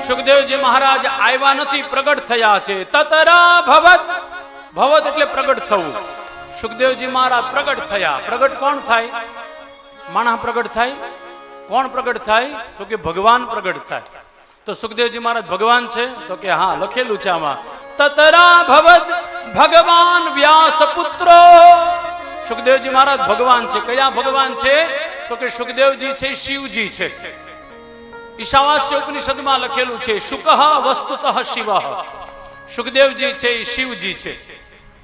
સુખદેવજી મહારાજ આવ્યા નથી, પ્રગટ થયા છે. તતરા ભવત, ભવત એટલે પ્રગટ થવું. સુખદેવજી મહારાજ પ્રગટ થયા. પ્રગટ કોણ થાય? માણસ પ્રગટ થાય. કોણ પ્રગટ થાય? તો કે ભગવાન પ્રગટ થાય. તો સુખદેવજી મહારાજ ભગવાન છે? તો કે હા, લખેલું છે આમાં. તતરા ભવત ભગવાન વ્યાસ પુત્રો. સુખદેવજી મહારાજ ભગવાન છે. કયા ભગવાન છે? તો કે સુખદેવજી છે શિવજી છે. ઈશાવાસ્ય ઉપનિષદમાં લખેલું છે શુકઃ વસ્તુતઃ શિવઃ. સુખદેવજી છે એ શિવજી છે.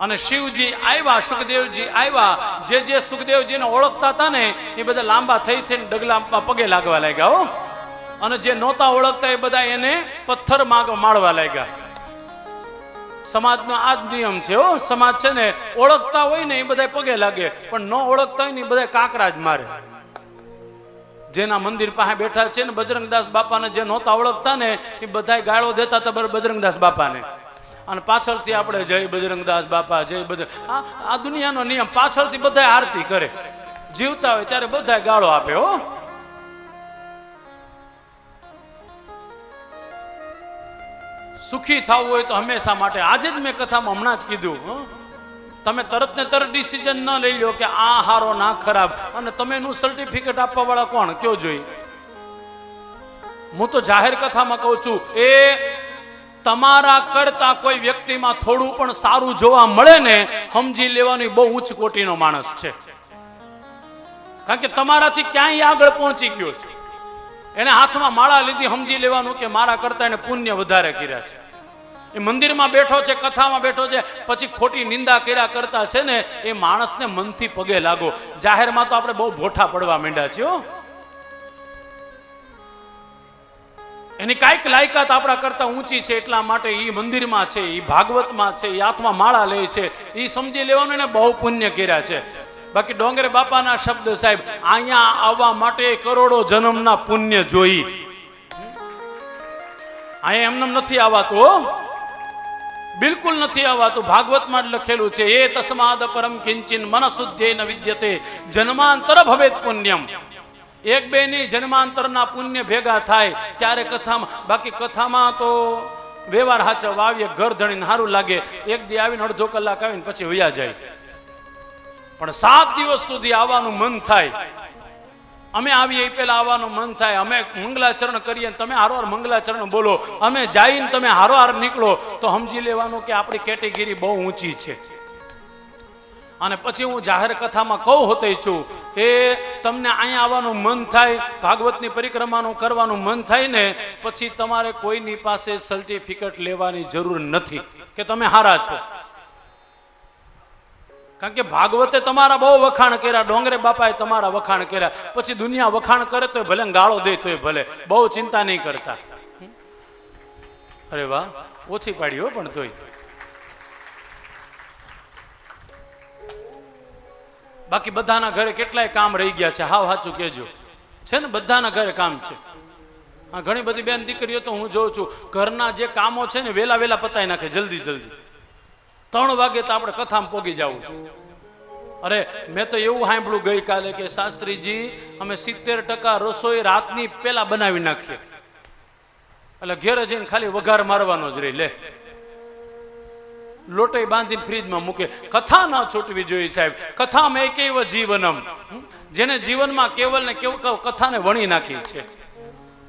અને શિવજી આવ્યા, સુખદેવજી આવ્યા. જે સુખદેવજીને ઓળખતા હતા ને એ બધા લાંબા થઈ થઈને ડગલામાં પગે લાગવા લાગ્યા. હો, અને જે નહોતા ઓળખતા એ બધા એને પથ્થર માળવા લાગ્યા. સમાજનો આ જ નિયમ છે. હો, સમાજ છે ને ઓળખતા હોય ને એ બધા પગે લાગે, પણ ન ઓળખતા હોય ને એ બધા કાંકરા જ મારે. જેના મંદિર પાસે બેઠા છે ને બજરંગદાસ બાપાને જે નહોતા ઓળખતા ને એ બધા ગાળો દેતા હતા બજરંગદાસ બાપાને. અને પાછળથી આપણે જય બજરંગદાસ બાપા, જય બજરંગ. આ દુનિયાનો નિયમ. પાછળથી બધા આરતી કરે. જીવતા હોય ત્યારે બધા ગાળો આપે. હો, સુખી થવું હોય તો હંમેશા માટે. આજે જ મેં કથામાં હમણાં જ કીધું, તમે તરત ને તરત ડિસિઝન ન લઈ લો કે આ હારો ના ખરાબ. અને તમે એનું સર્ટિફિકેટ આપવા વાળા કોણ? કયો જોઈ. હું તો જાહેર કથામાં કહું છું, એ તમારા કરતા કોઈ વ્યક્તિમાં થોડું પણ સારું જોવા મળે ને, સમજી લેવાની બહુ ઉચ્ચ કોટીનો માણસ છે. કારણ કે તમારાથી ક્યાંય આગળ પહોંચી ગયો છે. એને હાથમાં માળા લીધી, સમજી લેવાનું કે મારા કરતા એને પુણ્ય વધારે કર્યા છે. એ મંદિરમાં બેઠો છે, કથામાં બેઠો છે, પછી ખોટી નિંદા કર્યા કરતા છે ને એ માણસને મનથી પગે લાગો. જાહેરમાં તો આપણે બહુ ભોઠા પડવા માંડ્યા છીએ. એની કાંઈક લાયકાત આપણા કરતા ઊંચી છે, એટલા માટે એ મંદિરમાં છે, એ ભાગવતમાં છે, એ હાથમાં માળા લે છે, એ સમજી લેવાનું એને બહુ પુણ્ય કર્યા છે. બાકી ડોંગરે બાપાના શબ્દ સાહેબ, અહીંયા આવવા માટે કરોડો જન્મના પુણ્ય જોઈ. અહીંયા એમને નથી આવવાતું. બિલકુલ નથી આવવાતું. ભાગવતમાં જ લખેલું છે એ તસ્માદ પરમ કિંચિન મનસુદ્ધ્યેન વિદ્યતે જન્માંતર ભવેત પુણ્યમ. એક બે ની જન્માંતરના પુણ્ય ભેગા થાય ત્યારે કથામાં. બાકી કથામાં તો વ્યવહાર હાચવા આવીએ, ઘર ધણીને સારું લાગે, એક દી આવીને અડધો કલાક આવીને પછી વયા જાય. પણ 7 દિવસ સુધી આવવાનું મન થાય. અમે આવીએ પેલા આવવાનું મન થાય. અમે મંગલાચરણ કરીએ, તમે હારોહાર મંગલાચરણ બોલો, અમે જઈને તમે હારોહાર નીકળો, તો સમજી લેવાનું કે આપણી કેટેગરી બહુ ઊંચી છે. અને પછી હું જાહેર કથામાં કહું હોતે છું કે તમને અહીંયા આવવાનું મન થાય, ભાગવતની પરિક્રમાનું કરવાનું મન થાય ને, પછી તમારે કોઈની પાસે સર્ટિફિકેટ લેવાની જરૂર નથી કે તમે હારા છો. કારણ કે ભાગવતે તમારા બહુ વખાણ કર્યા, ડોંગરે બાપાએ તમારા વખાણ કર્યા. પછી દુનિયા વખાણ કરે તો ભલે, ગાળો દે તોય ભલે, બહુ ચિંતા નહીં કરતા. અરે વાહ, ઓછી પાડી હો, પણ તોય. બાકી બધાના ઘરે કેટલાય કામ રહી ગયા છે. હાવ સાચું કહેજો, છે ને, બધાના ઘરે કામ છે. આ ઘણી બધી બેન દીકરીઓ તો હું જોઉં છું, ઘરના જે કામો છે ને વેલા વેલા પતાવી નાખે, જલ્દી જલ્દી. 3 વાગે તો આપણે કથામાં પોગી જવું છે. અરે મેં તો એવું સાંભળ્યું ગઈકાલે કે શાસ્ત્રીજી અમે 70% રસોઈ રાતની પેલા બનાવી નાખીએ, એટલે ઘેરે જઈને ખાલી વઘાર મારવાનો જ રહી. લે, લોટે બાંધીને ફ્રીજમાં મૂકે. કથા ન છૂટવી જોઈએ સાહેબ. કથામાં એકૈવ જીવનમ. જેને જીવનમાં કેવલ ને કેવલ કથાને વણી નાખી છે.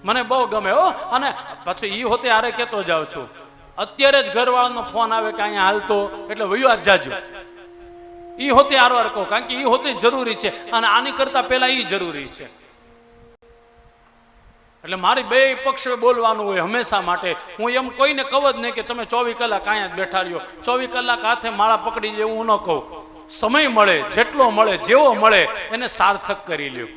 મને બહુ ગમે. હો, અને પાછું ઈ હોતે હારે કહેતો જાઉં છું, અત્યારે જ ઘરવાળાનો ફોન આવે કે અહીંયા હાલતો, એટલે વયું આજ જાજો. ઈ હોતે હારવાર કહો, કારણ કે ઈ હોતે જરૂરી છે, અને આની કરતા પહેલા ઈ જરૂરી છે. એટલે મારી બે પક્ષે બોલવાનું હોય હંમેશા માટે. હું એમ કોઈને કહું જ નહીં કે તમે 24 કલાક અહીંયા જ બેઠા રહ્યો, 24 કલાક હાથે માળા પકડી લેવું ન કહું. સમય મળે, જેટલો મળે, જેવો મળે એને સાર્થક કરી લ્યો.